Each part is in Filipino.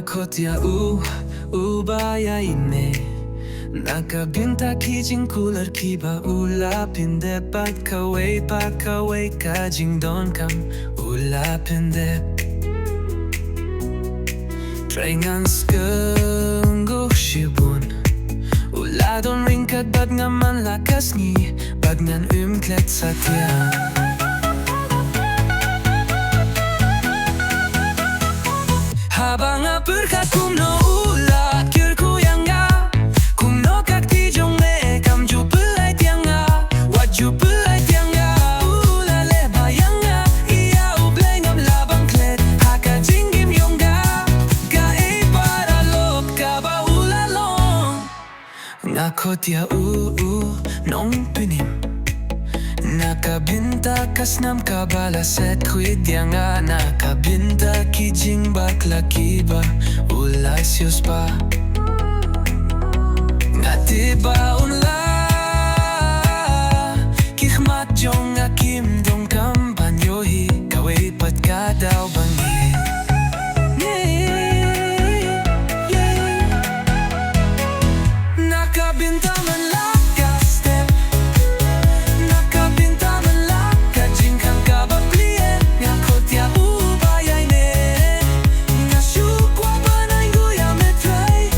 khot ba iaineh bynta jingkular kiba pyndep Kawei ka jingdonkam pyndep Trai ngan sngew shibun don ryngkat ngam lakas ni ngan klet satia Haba nga pyrkhat Kumno kyrkhu iaineh Kumno jong kamju pyllait iaineh waju pyllait iaineh leba iaineh Blei ngam labang klet haka jingim Kaei paralok kaba long khot U Nongpynim bynta kasnam kaba set khwit iaineh bynta kiba sios pa tiba unla kikhmat jong jingdonkam banyohi Kawei pat kadaw bangi bynta man laka step bynta man laka jingkam kaba Blei khot ba iaineh Me Trai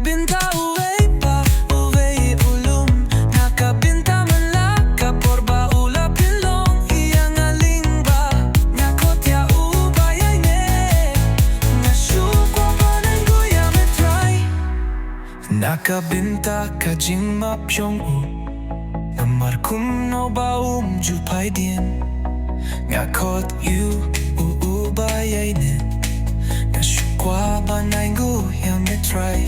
bynta ulum bynta man laka porba pilong lingba khot ba iaineh Me Trai bynta ka jingma jong Kumno ju paidien khot U ba iaineh nguh Me Trai